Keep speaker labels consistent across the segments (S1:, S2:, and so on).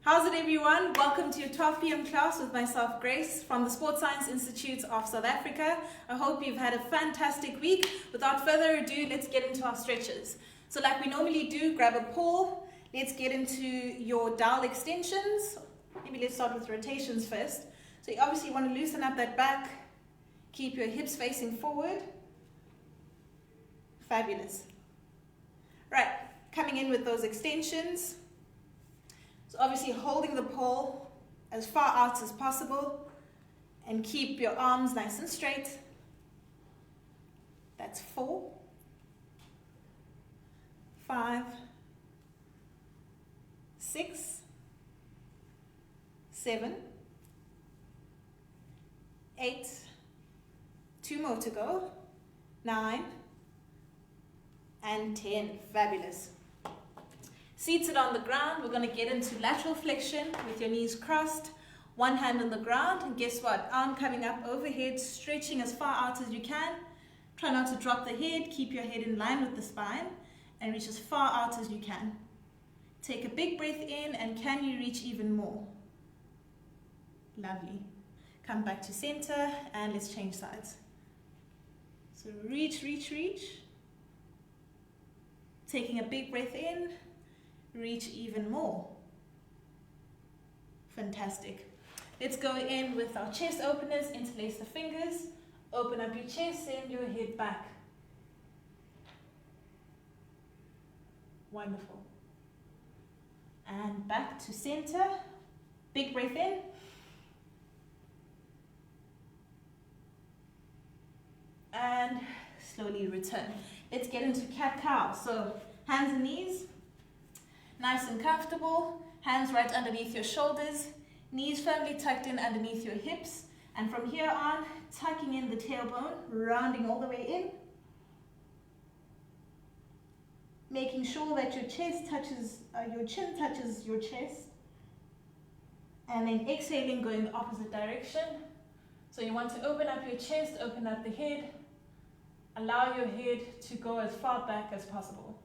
S1: How's it, everyone? Welcome to your 12 p.m. class with myself, Grace, from the Sports Science Institute of South Africa. I hope you've had a fantastic week. Without further ado, let's get into our stretches. So like we normally do, grab a pole. Let's get into your dowel extensions. Maybe let's start with rotations first. So you obviously want to loosen up that back. Keep your hips facing forward. Fabulous. Right, coming in with those extensions. So obviously holding the pole as far out as possible and keep your arms nice and straight. That's 4, 5, 6, 7, 8, 2 more to go, 9, and 10. Fabulous. Seated on the ground, we're going to get into lateral flexion with your knees crossed, one hand on the ground, and guess what? Arm coming up overhead, stretching as far out as you can. Try not to drop the head, keep your head in line with the spine, and reach as far out as you can. Take a big breath in, and can you reach even more? Lovely. Come back to center, and let's change sides. So reach, reach, reach. Taking a big breath in. Reach even more. Fantastic. Let's go in with our chest openers. Interlace the fingers. Open up your chest, send your head back. Wonderful. And back to center. Big breath in. And slowly return. Let's get into cat-cow. So hands and knees. Nice and comfortable, hands right underneath your shoulders, knees firmly tucked in underneath your hips, and from here on, tucking in the tailbone, rounding all the way in, making sure that your chest touches, your chin touches your chest, and then exhaling, going the opposite direction. So you want to open up your chest, open up the head, allow your head to go as far back as possible.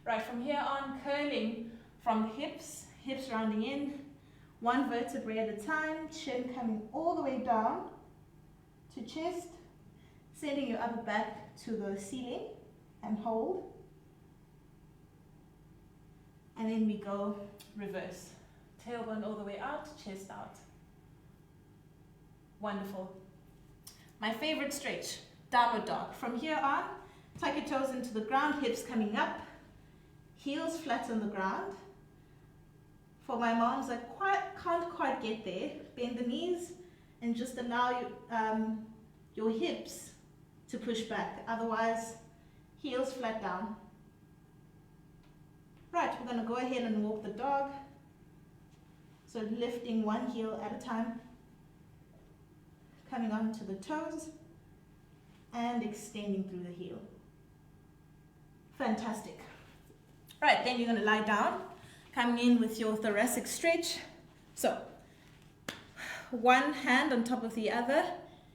S1: Right, from here on, curling from the hips, hips rounding in, one vertebrae at a time, chin coming all the way down to chest, sending your upper back to the ceiling and hold. And then we go reverse. Tailbone all the way out, chest out. Wonderful. My favorite stretch, downward dog. From here on, tuck your toes into the ground, hips coming up. Heels flat on the ground. For my moms that can't quite get there, bend the knees and just allow your hips to push back. Otherwise, heels flat down. Right, we're going to go ahead and walk the dog. So lifting one heel at a time. Coming onto the toes and extending through the heel. Fantastic. Right, then you're going to lie down, coming in with your thoracic stretch. So, one hand on top of the other,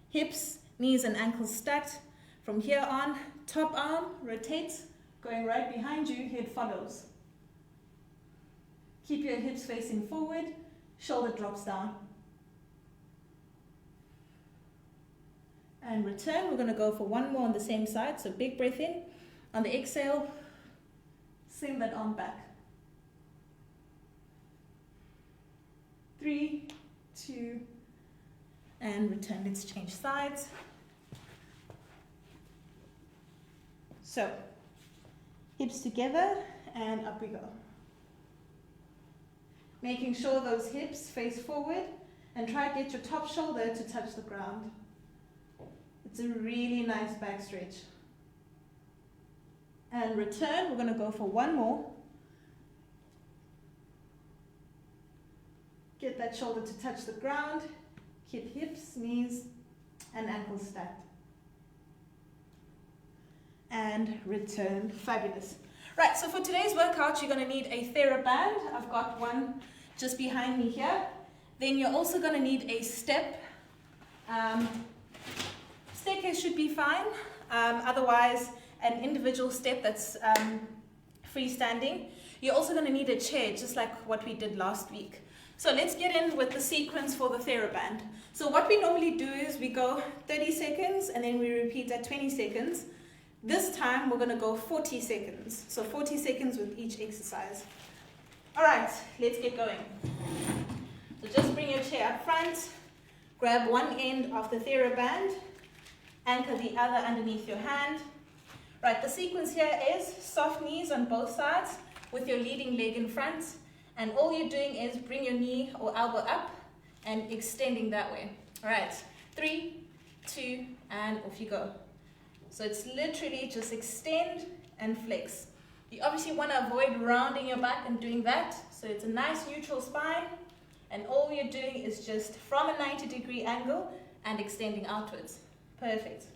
S1: hips, knees and ankles stacked. From here on, top arm rotates, going right behind you, head follows. Keep your hips facing forward, shoulder drops down. And return, we're going to go for one more on the same side, so big breath in. On the exhale, send that arm back. 3, 2, and return. Let's change sides. So, hips together and up we go. Making sure those hips face forward and try to get your top shoulder to touch the ground. It's a really nice back stretch. And return, we're going to go for one more. Get that shoulder to touch the ground. Keep hips, knees, and ankles stacked. And return. Fabulous. Right, so for today's workout, you're going to need a TheraBand. I've got one just behind me here. Then you're also going to need a step. Staircase should be fine. Otherwise, an individual step that's freestanding. You're also going to need a chair, just like what we did last week. So let's get in with the sequence for the TheraBand. So what we normally do is we go 30 seconds and then we repeat at 20 seconds. This time we're going to go 40 seconds. So 40 seconds with each exercise. All right, let's get going. So just bring your chair up front, grab one end of the TheraBand, anchor the other underneath your hand. Right, the sequence here is soft knees on both sides with your leading leg in front, and all you're doing is bring your knee or elbow up and extending that way. All right, 3, 2, and off you go. So it's literally just extend and flex. You obviously want to avoid rounding your back and doing that, so it's a nice neutral spine, and all you're doing is just from a 90-degree angle and extending outwards. Perfect.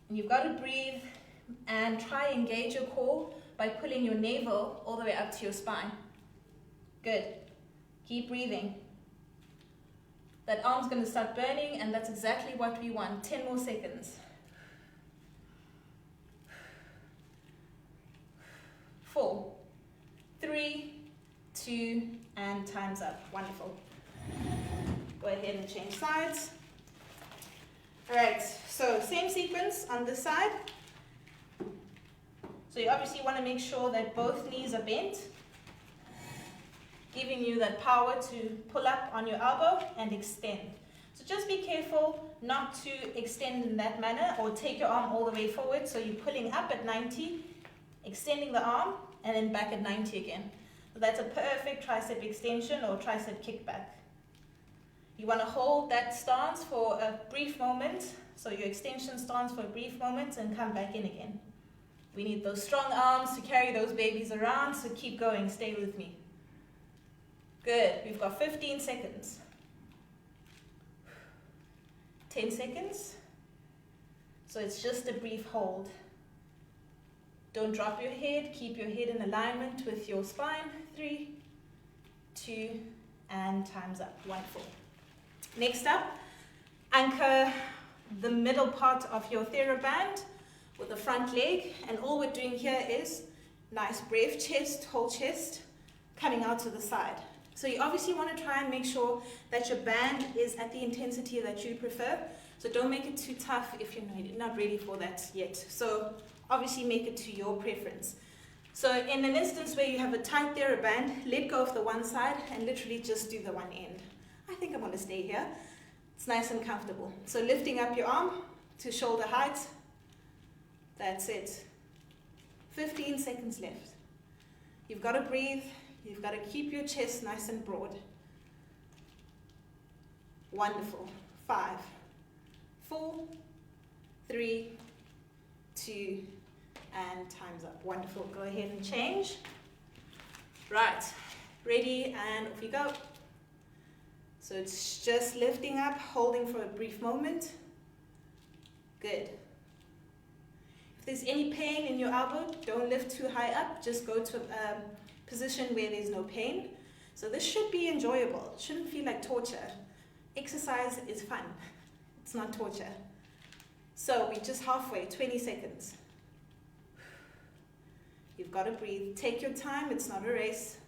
S1: And you've got to breathe and try and engage your core by pulling your navel all the way up to your spine. Good. Keep breathing. That arm's going to start burning, and that's exactly what we want. 10 more seconds. 4, 3, 2, and time's up. Wonderful. Go ahead and change sides. Alright, so same sequence on this side. So you obviously want to make sure that both knees are bent, giving you that power to pull up on your elbow and extend. So just be careful not to extend in that manner or take your arm all the way forward. So you're pulling up at 90, extending the arm, and then back at 90 again. So that's a perfect tricep extension or tricep kickback. You want to hold that stance for a brief moment, so your extension stance for a brief moment, and come back in again. We need those strong arms to carry those babies around, so keep going, stay with me. Good, we've got 15 seconds. 10 seconds. So it's just a brief hold. Don't drop your head, keep your head in alignment with your spine. 3, 2, and time's up. Wonderful. Next up, anchor the middle part of your TheraBand with the front leg, and all we're doing here is nice brave chest, whole chest, coming out to the side. So you obviously want to try and make sure that your band is at the intensity that you prefer. So don't make it too tough if you're not ready for that yet. So obviously make it to your preference. So in an instance where you have a tight TheraBand, let go of the one side and literally just do the one end. I think I'm going to stay here. It's nice and comfortable. So lifting up your arm to shoulder height. That's it. 15 seconds left. You've got to breathe. You've got to keep your chest nice and broad. Wonderful. 5, 4, 3, 2, and time's up. Wonderful. Go ahead and change. Right. Ready, and off you go. So it's just lifting up, holding for a brief moment. Good. If there's any pain in your elbow, don't lift too high up. Just go to a position where there's no pain. So this should be enjoyable. It shouldn't feel like torture. Exercise is fun. It's not torture. So we're just halfway, 20 seconds. You've got to breathe. Take your time. It's not a race.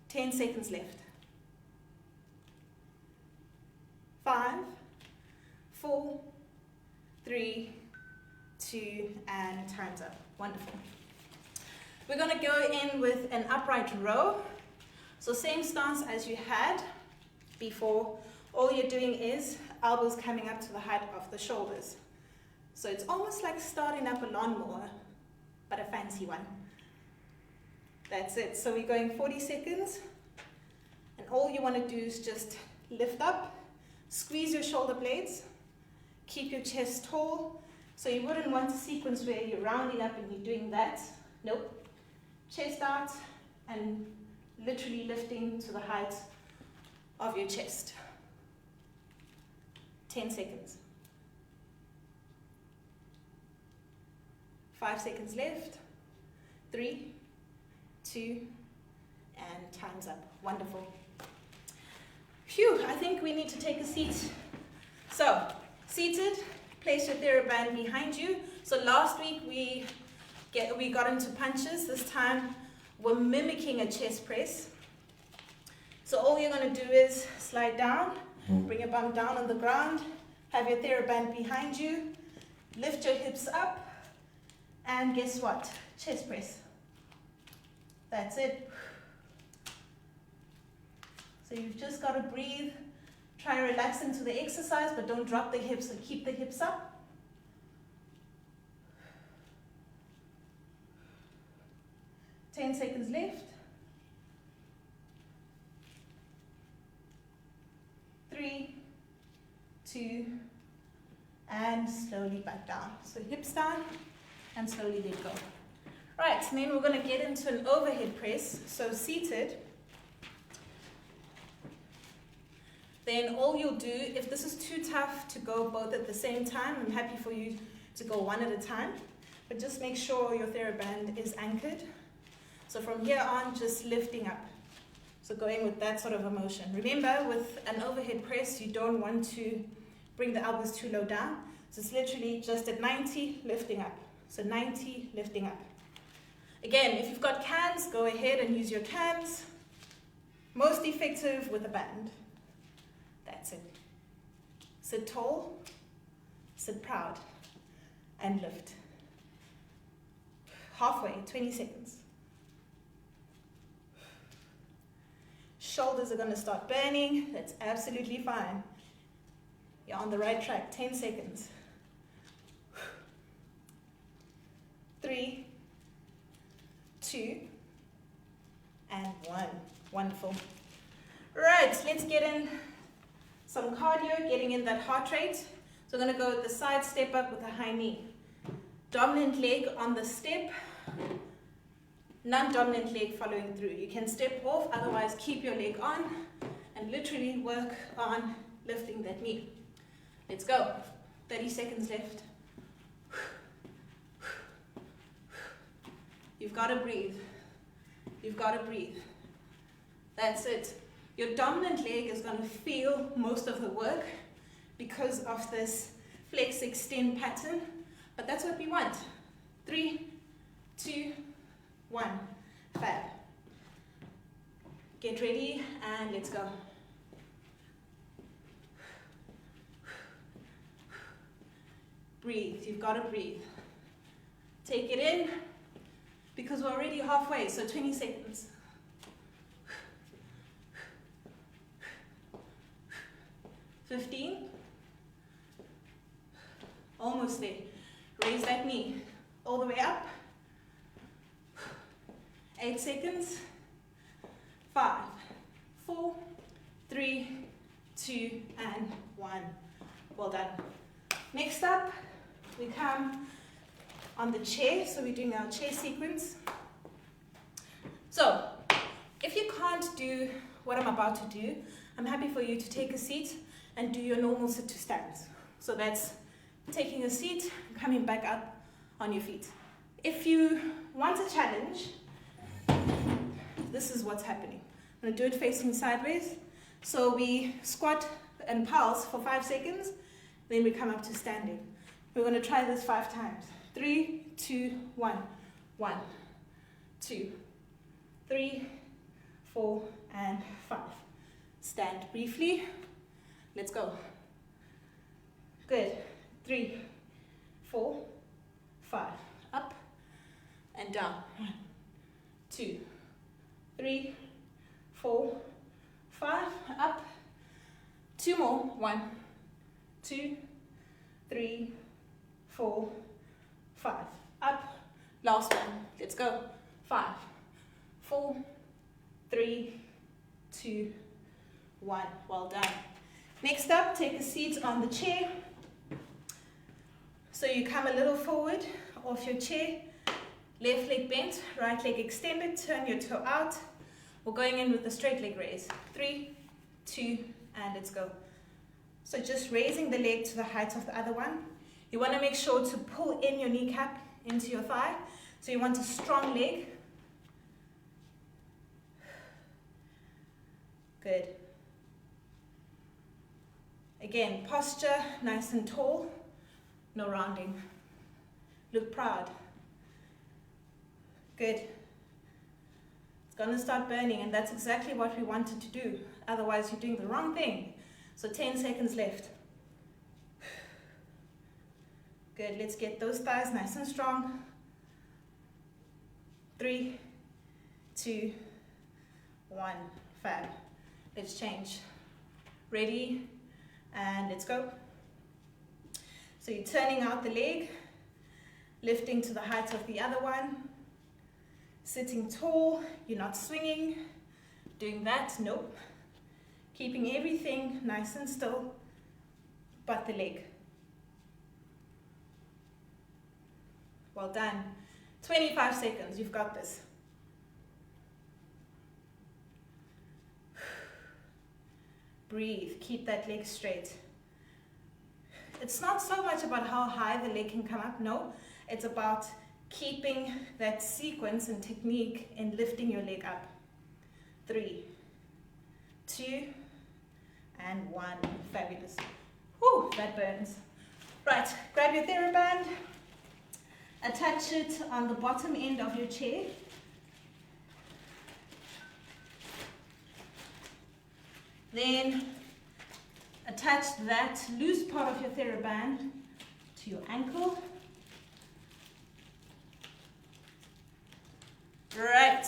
S1: 10 seconds left. 5, 4, 3, 2, and time's up. Wonderful. We're going to go in with an upright row. So same stance as you had before. All you're doing is elbows coming up to the height of the shoulders. So it's almost like starting up a lawnmower, but a fancy one. That's it. So we're going 40 seconds. And all you want to do is just lift up. Squeeze your shoulder blades, keep your chest tall. So you wouldn't want a sequence where you're rounding up and you're doing that. Nope. Chest out and literally lifting to the height of your chest. 10 seconds. 5 seconds left. 3, 2, and time's up. Wonderful. Phew, I think we need to take a seat. So, seated, place your TheraBand behind you. So last week we We got into punches. This time we're mimicking a chest press. So all you're going to do is slide down, bring your bum down on the ground, have your TheraBand behind you, lift your hips up, and guess what? Chest press. That's it. So you've just got to breathe. Try to relax into the exercise, but don't drop the hips, so keep the hips up. Ten seconds left. 3, 2, and slowly back down. So hips down and slowly let go. Right, and then we're going to get into an overhead press. So seated. Then all you'll do, if this is too tough to go both at the same time, I'm happy for you to go one at a time. But just make sure your TheraBand is anchored. So from here on, just lifting up. So going with that sort of a motion. Remember, with an overhead press, you don't want to bring the elbows too low down. So it's literally just at 90, lifting up. So 90, lifting up. Again, if you've got cans, go ahead and use your cans. Most effective with a band. That's it. Sit tall, sit proud, and lift. Halfway, 20 seconds. Shoulders are going to start burning. That's absolutely fine. You're on the right track. 10 seconds. 3, 2, and 1. Wonderful. Right, let's get in some cardio, getting in that heart rate. So we're going to go with the side step up with the high knee. Dominant leg on the step. Non-dominant leg following through. You can step off, otherwise keep your leg on and literally work on lifting that knee. Let's go. 30 seconds left. You've got to breathe. You've got to breathe. That's it. Your dominant leg is going to feel most of the work because of this flex extend pattern, but that's what we want. 3, 2, 1. Fab. Get ready and let's go. Breathe. You've got to breathe. Take it in because we're already halfway, so 20 seconds. 15. Almost there. Raise that knee all the way up. 8 seconds. 5, 4, 3, 2, and 1. Well done. Next up, we come on the chair. So we're doing our chair sequence. So, if you can't do what I'm about to do, I'm happy for you to take a seat and do your normal sit to stands. So that's taking a seat, coming back up on your feet. If you want a challenge, this is what's happening. I'm going to do it facing sideways. So we squat and pulse for 5 seconds, then we come up to standing. We're going to try this 5 times. 3, 2, 1. 1, 2, 3, 4, and 5. Stand briefly. Let's go. Good. 3, 4, 5. Up and down. 1, 2, 3, 4, 5. Up. 2 more. 1, 2, 3, 4, 5. Up. Last one. Let's go. 5, 4, 3, 2, 1. Well done. Next up, take a seat on the chair. So you come a little forward off your chair, left leg bent, right leg extended, turn your toe out. We're going in with the straight leg raise. 3, 2, and let's go. So just raising the leg to the height of the other one. You want to make sure to pull in your kneecap into your thigh. So you want a strong leg. Good. Again, posture nice and tall, no rounding. Look proud. Good. It's going to start burning, and that's exactly what we wanted to do. Otherwise, you're doing the wrong thing. So 10 seconds left. Good. Let's get those thighs nice and strong. 3, 2, 1. Fab. Let's change. Ready, and let's go. So you're turning out the leg, lifting to the height of the other one, sitting tall, you're not swinging, doing that, nope. Keeping everything nice and still, but the leg. Well done. 25 seconds, you've got this. Breathe, keep that leg straight. It's not so much about how high the leg can come up, no. It's about keeping that sequence and technique in lifting your leg up. 3, 2, and 1. Fabulous. Whew, that burns. Right, grab your TheraBand, attach it on the bottom end of your chair. Then attach that loose part of your TheraBand to your ankle. Right.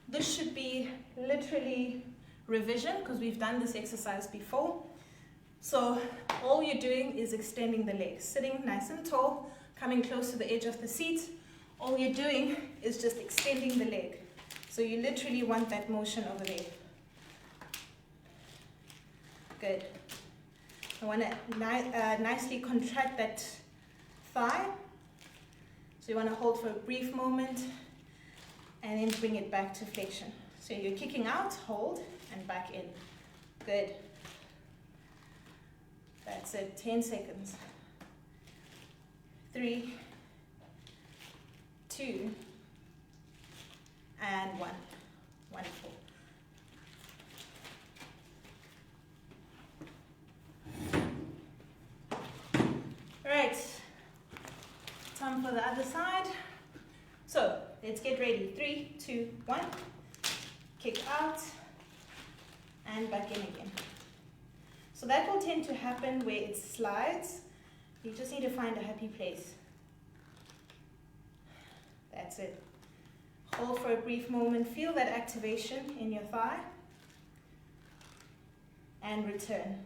S1: This should be literally revision because we've done this exercise before. So all you're doing is extending the legs, sitting nice and tall, coming close to the edge of the seat. All you're doing is just extending the leg. So you literally want that motion over there. Good. I want to nicely contract that thigh. So you want to hold for a brief moment and then bring it back to flexion. So you're kicking out, hold, and back in. Good. That's it, 10 seconds. 3, 2, and 1. Wonderful. Right, time for the other side. So let's get ready. 3, 2, 1. Kick out and back in again. So that will tend to happen where it slides. You just need to find a happy place. That's it. Hold for a brief moment. Feel that activation in your thigh. And return.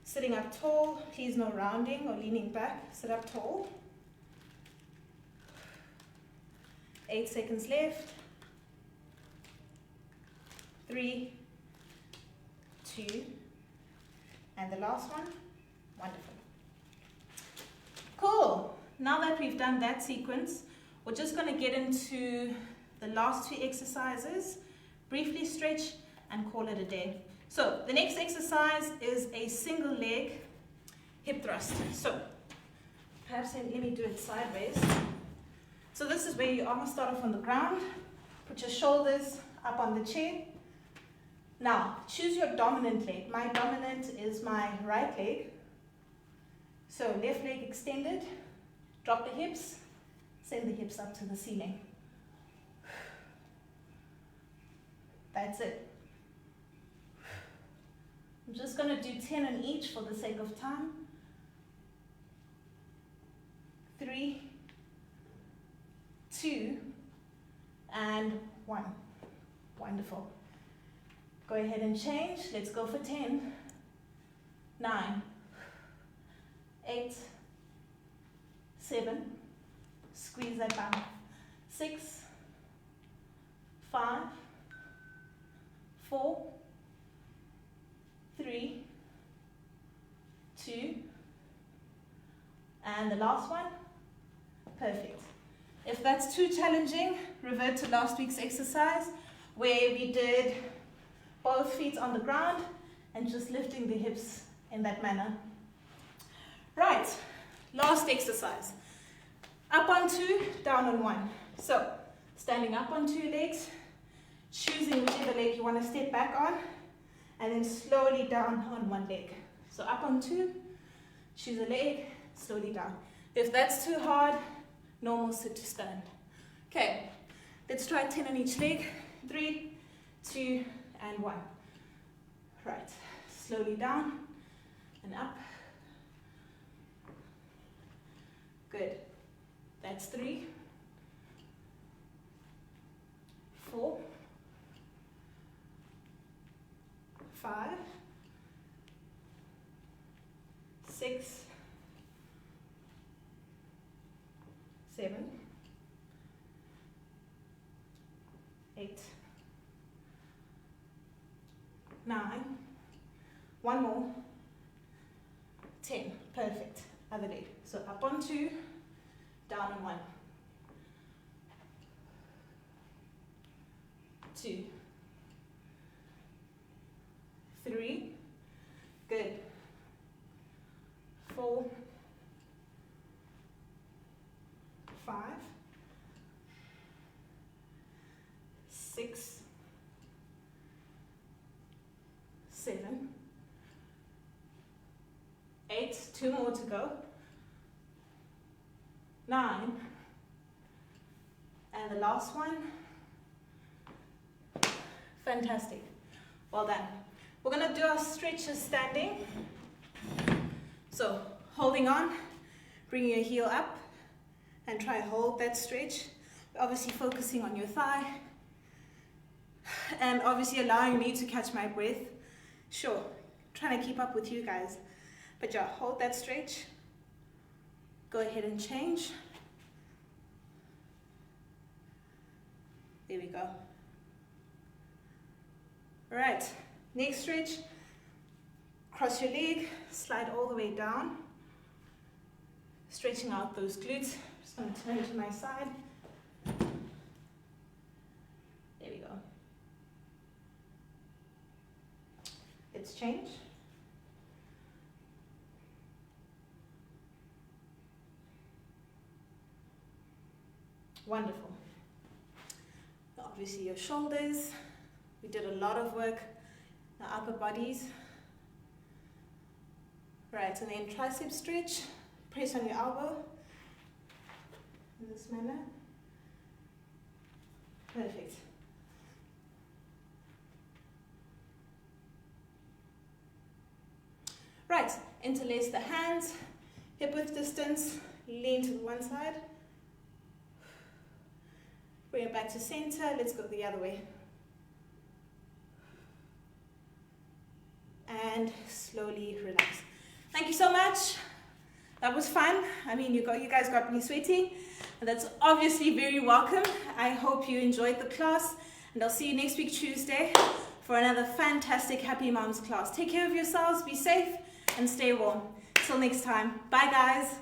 S1: Sitting up tall, please no rounding or leaning back. Sit up tall. 8 seconds left. 3, 2, and the last one. Wonderful. Cool. Now that we've done that sequence, we're just going to get into the last 2 exercises, briefly stretch and call it a day. So the next exercise is a single leg hip thrust. So perhaps let me do it sideways. So this is where you almost start off on the ground. Put your shoulders up on the chair. Now choose your dominant leg. My dominant is my right leg. So left leg extended. Drop the hips. Send the hips up to the ceiling. That's it. I'm just going to do 10 on each for the sake of time. 3, 2, and 1. Wonderful. Go ahead and change. Let's go for 10. 9, 8, 7. Squeeze that down. 6, 5, 4, 3, 2, and the last one. Perfect. If that's too challenging, revert to last week's exercise where we did both feet on the ground and just lifting the hips in that manner. Right, last exercise. Up on 2, down on 1. So, standing up on 2 legs, choosing whichever leg you want to step back on, and then slowly down on 1 leg. So up on 2, choose a leg, slowly down. If that's too hard, normal sit to stand. Okay, let's try 10 on each leg. 3, 2, and 1. Right, slowly down and up. Good. That's 3, 4, 5, 6, 7, 8, 9, one more, 10. Perfect. Other leg. So up on 2, down on 1. 2, 3, good. 4, 5, 6, 7, 8, 2 more to go, 9, and the last one. Fantastic. Well done. We're going to do our stretches standing. So holding on, bring your heel up and try hold that stretch. Obviously focusing on your thigh and obviously allowing me to catch my breath. Sure, trying to keep up with you guys. But yeah, hold that stretch. Go ahead and change. There we go. All right, next stretch. Cross your leg, slide all the way down. Stretching out those glutes. Just going to turn to my side. There we go. Let's change. Wonderful. Obviously your shoulders. We did a lot of work, the upper bodies. Right, and then tricep stretch. Press on your elbow in this manner. Perfect. Right, interlace the hands, hip width distance, lean to the one side. Bring it back to center. Let's go the other way. And slowly relax. Thank you so much. That was fun. I mean, you guys got me sweaty. And that's obviously very welcome. I hope you enjoyed the class. And I'll see you next week, Tuesday, for another fantastic Happy Moms class. Take care of yourselves, be safe, and stay warm. Till next time. Bye, guys.